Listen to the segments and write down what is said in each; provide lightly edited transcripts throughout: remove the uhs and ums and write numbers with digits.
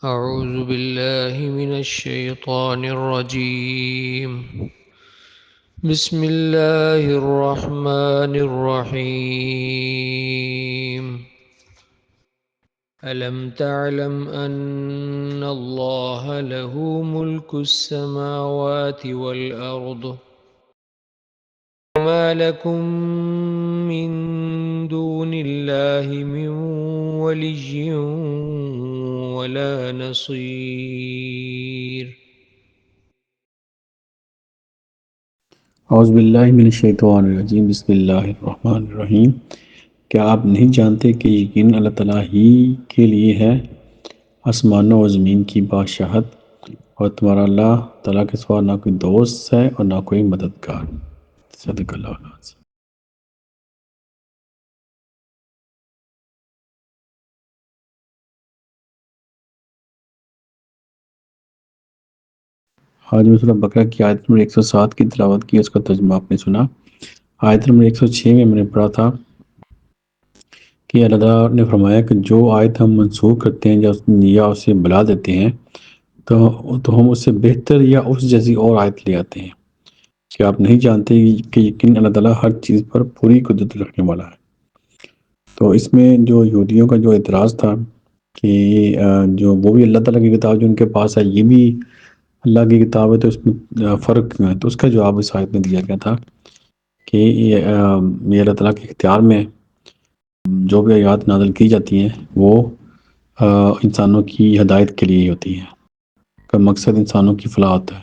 أعوذ بالله من الشيطان الرجيم. بسم الله الرحمن الرحيم. ألم تعلم أن الله له ملك السماوات والأرض وما لكم من دون الله من ولي ولا نصير. اعوذ باللہ من الشیطان الرجیم بسم اللہ الرحمن الرحیم۔ کیا آپ نہیں جانتے کہ یقیناً اللہ تعالیٰ ہی کے لیے ہے آسمانوں و زمین کی بادشاہت، اور تمہارا اللہ تعالیٰ کے سوا نہ کوئی دوست ہے اور نہ کوئی مددگار۔ صدق اللہ العظیم۔ آج میں سورہ بقرہ کی آیت نمبر 107 کی تلاوت کی، اس کا ترجمہ آپ نے سنا۔ آیت نمبر 106 میں میں نے پڑھا تھا کہ اللہ تعالیٰ نے فرمایا کہ جو آیت ہم منسوخ کرتے ہیں یا اسے بلا دیتے ہیں تو ہم اس سے بہتر یا اس جیسی اور آیت لے آتے ہیں۔ کہ آپ نہیں جانتے کہ یقین اللہ تعالیٰ ہر چیز پر پوری قدرت رکھنے والا ہے۔ تو اس میں جو یہودیوں کا جو اعتراض تھا کہ جو وہ بھی اللہ تعالیٰ کی کتاب جو ان کے پاس ہے یہ بھی اللہ کی کتاب ہے، تو اس میں فرق کیوں ہے؟ تو اس کا جواب اس آیت میں دیا گیا تھا کہ یہ اللہ تعالیٰ کے اختیار میں جو بھی آیات نازل کی جاتی ہیں وہ انسانوں کی ہدایت کے لیے ہوتی ہیں، کا مقصد انسانوں کی فلاح ہوتا ہے۔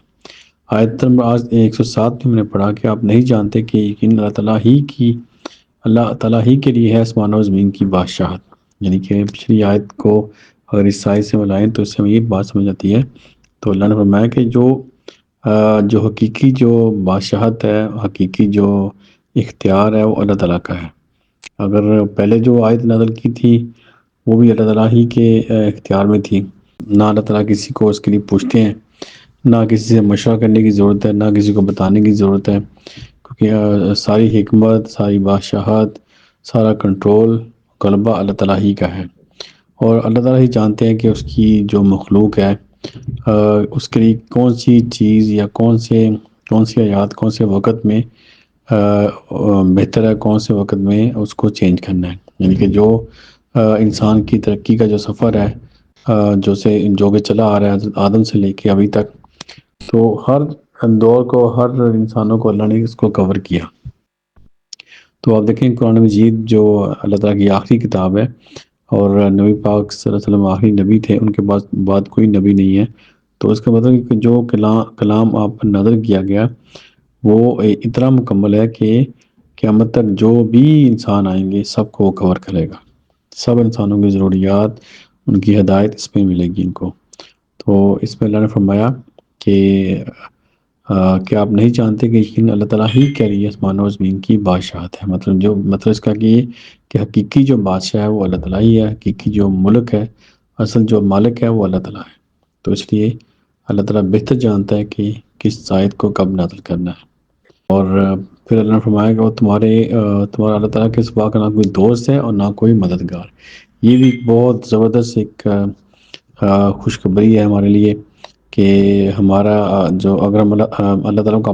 آیت نمبر 107 میں نے پڑھا کہ آپ نہیں جانتے کہ یقین اللہ تعالیٰ ہی کے لیے ہے آسمان و زمین کی بادشاہت، یعنی کہ پچھلی آیت کو اگر اس آیت سے ملائیں تو اس سے ہمیں یہ بات سمجھ آتی ہے۔ تو اللہ نے فرمایا کہ جو حقیقی جو بادشاہت ہے، حقیقی جو اختیار ہے وہ اللہ تعالیٰ کا ہے۔ اگر پہلے جو آیت نازل کی تھی وہ بھی اللہ تعالیٰ ہی کے اختیار میں تھی، نہ اللہ تعالیٰ کسی کو اس کے لیے پوچھتے ہیں، نہ کسی سے مشورہ کرنے کی ضرورت ہے، نہ کسی کو بتانے کی ضرورت ہے، کیونکہ ساری حکمت، ساری بادشاہت، سارا کنٹرول، غلبہ اللہ تعالیٰ ہی کا ہے۔ اور اللہ تعالیٰ ہی جانتے ہیں کہ اس کی جو مخلوق ہے اس کے لیے کون سی چیز یا کون سی آیات کون سے وقت میں بہتر ہے، کون سے وقت میں اس کو چینج کرنا ہے۔ یعنی کہ جو انسان کی ترقی کا جو سفر ہے جو کہ چلا آ رہا ہے حضرت آدم سے لے کے ابھی تک، تو ہر دور کو، ہر انسانوں کو اللہ نے اس کو کور کیا۔ تو آپ دیکھیں قرآن مجید جو اللہ تعالیٰ کی آخری کتاب ہے، اور نبی پاک صلی اللہ علیہ وسلم آخری نبی تھے، ان کے بعد کوئی نبی نہیں ہے، تو اس کا مطلب کہ جو کلام آپ پر نازل کیا گیا وہ اتنا مکمل ہے کہ قیامت تک جو بھی انسان آئیں گے سب کو وہ کور کرے گا، سب انسانوں کی ضروریات، ان کی ہدایت اس میں ملے گی ان کو۔ تو اس میں اللہ نے فرمایا کہ آپ نہیں جانتے کہ یقین اللہ تعالیٰ ہی کے لیے آسمان و زمین کی بادشاہت ہے۔ مطلب اس کا کہ حقیقی جو بادشاہ ہے وہ اللہ تعالیٰ ہی ہے، حقیقی جو ملک ہے، اصل جو مالک ہے وہ اللہ تعالیٰ ہے۔ تو اس لیے اللہ تعالیٰ بہتر جانتا ہے کہ کس آیت کو کب نازل کرنا ہے۔ اور پھر اللہ نے فرمایا کہ وہ تمہارا اللہ تعالیٰ کے سوا کا نہ کوئی دوست ہے اور نہ کوئی مددگار۔ یہ بھی بہت زبردست ایک خوشخبری ہے ہمارے لیے کہ ہمارا اگر ہم اللہ تعالیٰ کو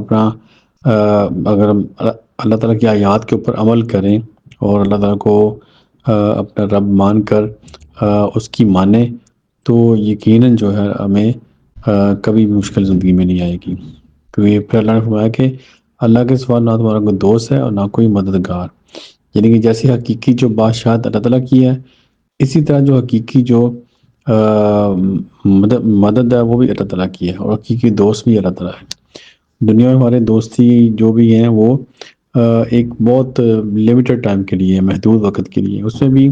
اگر ہم اللہ تعالیٰ کی آیات کے اوپر عمل کریں اور اللہ تعالیٰ کو اپنا رب مان کر اس کی مانیں، تو یقیناً جو ہے ہمیں کبھی بھی مشکل زندگی میں نہیں آئے گی، کیونکہ پھر اللہ نے فرمایا کہ اللہ کے سوا نہ تمہارا کوئی دوست ہے اور نہ کوئی مددگار۔ یعنی کہ جیسے حقیقی جو بادشاہت اللہ تعالیٰ کی ہے، اسی طرح جو حقیقی جو مدد ہے وہ بھی اللہ تعالیٰ کی ہے، اور حقیقی دوست بھی اللہ تعالیٰ ہے۔ دنیا میں ہمارے دوستی جو بھی ہیں وہ ایک بہت لیمیٹڈ ٹائم کے لیے، محدود وقت کے لیے، اس میں بھی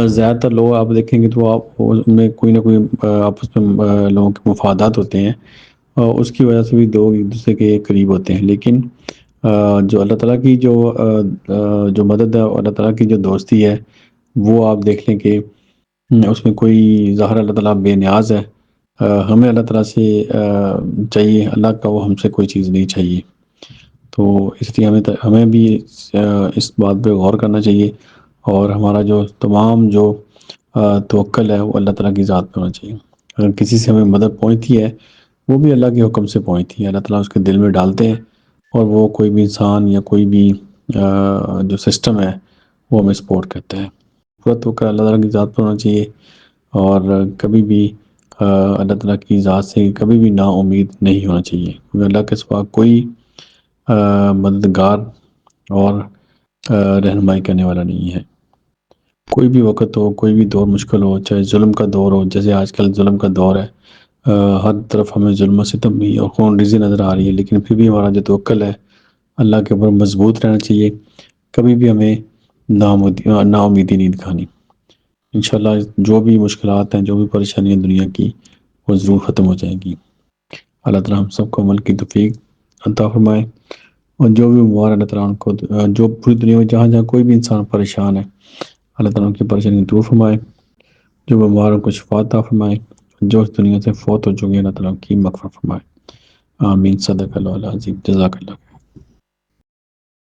زیادہ تر لوگ آپ دیکھیں گے تو ان میں کوئی نہ کوئی آپس میں لوگوں کے مفادات ہوتے ہیں، اور اس کی وجہ سے بھی لوگ ایک دوسرے کے قریب ہوتے ہیں۔ لیکن جو اللہ تعالیٰ کی جو مدد ہے، اللہ تعالیٰ کی جو دوستی ہے، وہ آپ دیکھ لیں کہ اس میں کوئی ظاہر اللہ تعالیٰ بے نیاز ہے، ہمیں اللہ تعالیٰ سے چاہیے، اللہ کا وہ ہم سے کوئی چیز نہیں چاہیے۔ تو اس لیے ہمیں بھی اس بات پہ غور کرنا چاہیے، اور ہمارا جو تمام جو توکل ہے وہ اللہ تعالیٰ کی ذات پہ ہونا چاہیے۔ اگر کسی سے ہمیں مدد پہنچتی ہے وہ بھی اللہ کے حکم سے پہنچتی ہے، اللہ تعالیٰ اس کے دل میں ڈالتے ہیں، اور وہ کوئی بھی انسان یا کوئی بھی جو سسٹم ہے وہ ہمیں سپورٹ کرتا ہے۔ پورا توقع اللہ تعالیٰ کی ذات پر ہونا چاہیے، اور کبھی بھی اللہ تعالیٰ کی ذات سے کبھی بھی نا امید نہیں ہونا چاہیے، کیونکہ اللہ کے سوا کوئی مددگار اور رہنمائی کرنے والا نہیں ہے۔ کوئی بھی وقت ہو، کوئی بھی دور مشکل ہو، چاہے ظلم کا دور ہو، جیسے آج کل ظلم کا دور ہے، ہر طرف ہمیں ظلم و ستم بھی اور خون ریزی نظر آ رہی ہے، لیکن پھر بھی ہمارا جو توکل ہے اللہ کے اوپر مضبوط رہنا چاہیے، کبھی بھی ہمیں نا امیدی نہیں دکھانی۔ انشاءاللہ جو بھی مشکلات ہیں، جو بھی پریشانیاں دنیا کی، وہ ضرور ختم ہو جائیں گی۔ اللہ تعالیٰ ہم سب کو عمل کی توفیق عطا فرمائے، اور جو بھی بیمار اللہ تعالیٰ ان کو، جو پوری دنیا میں جہاں جہاں کوئی بھی انسان پریشان ہے، اللہ تعالیٰ ان کی پریشانی دور فرمائے، جو بیماروں کو شفا عطا فرمائے، جو اس دنیا سے فوت ہو چکے ہیں اللہ تعالیٰ ان کی مغفرت فرمائے۔ آمین۔ صدق اللہ العظیم۔ جزاک اللہ۔